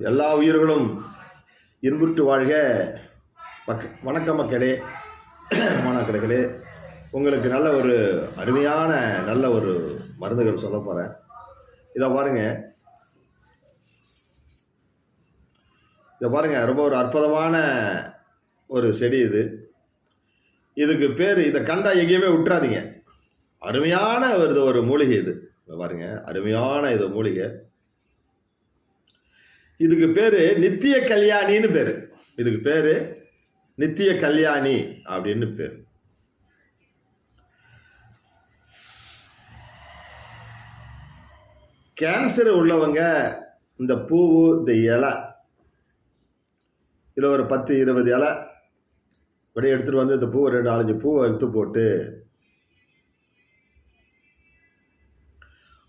எல்லா உயிர்களும் இன்புற்று வாழ்க. வணக்கம் மக்களே, மாணாக்கர்களே, உங்களுக்கு நல்ல ஒரு அருமையான நல்ல ஒரு மருந்துகள் சொல்ல போகிறேன். இதை பாருங்க, ரொம்ப ஒரு அற்புதமான ஒரு செடி இது. இதுக்கு பேர், இதை கண்டா எங்கேயுமே விட்டுறாதீங்க. அருமையான ஒரு மூலிகை இது. பாருங்க, அருமையான இது மூலிகை. இதுக்கு பேரு நித்திய கல்யாணின்னு பேரு. இதுக்கு பேரு நித்திய கல்யாணி அப்படின்னு பேரு. கேன்சர் உள்ளவங்க இந்த பூவு, இந்த இலை, இதில் ஒரு 10-20 இலை அப்படியே எடுத்துட்டு வந்து இந்த பூவை 2-4 பூவை எடுத்து போட்டு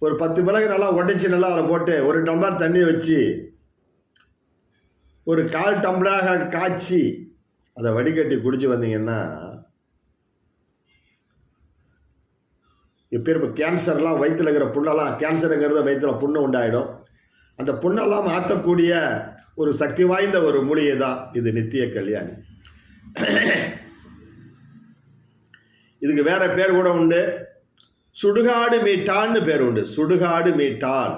ஒரு 10 மிளகு நல்லா உடைச்சி நல்லா அதில் போட்டு ஒரு டம்ளர் தண்ணி வச்சு ஒரு 1/4 டம்ளராக காய்ச்சி அதை வடிகட்டி குடிச்சு வந்தீங்கன்னா இப்போ கேன்சர்லாம் வயிற்றில் இருக்கிற புண்ணெல்லாம், கேன்சருங்கிறது வயிற்றில் புண்ணு உண்டாயிடும். அந்த புண்ணெல்லாம் மாற்றக்கூடிய ஒரு சக்தி வாய்ந்த ஒரு மூலிகை தான் இது நித்திய கல்யாணி. இதுக்கு வேற பேர் கூட உண்டு. சுடுகாடு மீட்டான்னு பேர் உண்டு. சுடுகாடு மீட்டான்.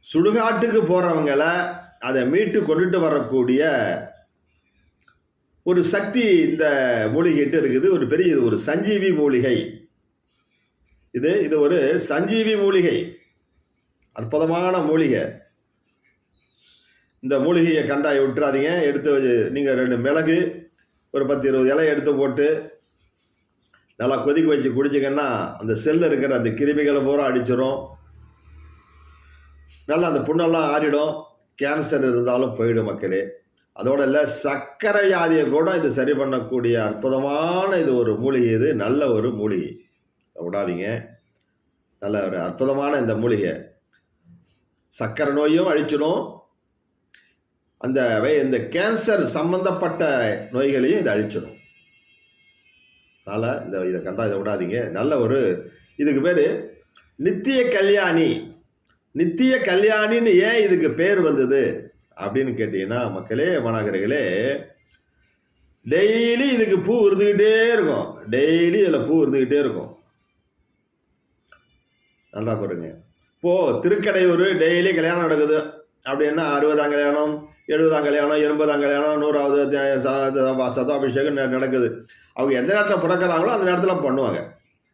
சுடுகாட்டுக்கு போறவங்கள அதை மீட்டு கொண்டுட்டு வரக்கூடிய ஒரு சக்தி இந்த மூலிகைட்டு இருக்குது. ஒரு பெரிய ஒரு சஞ்சீவி மூலிகை இது ஒரு சஞ்சீவி மூலிகை, அற்புதமான மூலிகை. இந்த மூலிகையை கண்டாய் விட்டுறாதீங்க. எடுத்து நீங்கள் 2 மிளகு ஒரு 10-20 இலை எடுத்து போட்டு நல்லா கொதிக்க வச்சு குடிச்சிங்கன்னா அந்த செல்லில் இருக்கிற அந்த கிருமிகளை பூரா அடிச்சிடும். நல்லா அந்த புண்ணெல்லாம் ஆறிடும். கேன்சர் இருந்தாலும் போயிடும் மக்களே. அதோட இல்லை, சர்க்கரை வியாதியை கூட இது சரி பண்ணக்கூடிய அற்புதமான இது ஒரு மூலிகை. இது நல்ல ஒரு மூலிகை, விடாதீங்க. நல்ல ஒரு அற்புதமான இந்த மூலிகை சர்க்கரை நோயும் அழிச்சிடும். இந்த கேன்சர் சம்பந்தப்பட்ட நோய்களையும் இதை அழிச்சிடும். அதனால் இதை கண்டா இதை விடாதீங்க. நல்ல ஒரு, இதுக்கு பேர் நித்திய கல்யாணி. நித்திய கல்யாணின்னு ஏன் இதுக்கு பேர் வந்தது அப்படின்னு கேட்டீங்கன்னா மக்களே, மாணாக்கர்களே, டெய்லி இதுக்கு பூ இருந்துக்கிட்டே இருக்கும். டெய்லி இதில் பூ இருந்துக்கிட்டே இருக்கும். நல்லா பாருங்க. இப்போது திருக்கடையூர் டெய்லி கல்யாணம் நடக்குது அப்படின்னா 60ஆம் கல்யாணம், 70ஆம் கல்யாணம், 80ஆம் கல்யாணம், 100வது சதாபிஷேகம் நடக்குது. அவங்க எந்த நேரத்தில் பிறக்கிறாங்களோ அந்த நேரத்தில் பண்ணுவாங்க.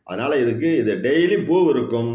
அதனால் இது டெய்லி பூ இருக்கும்.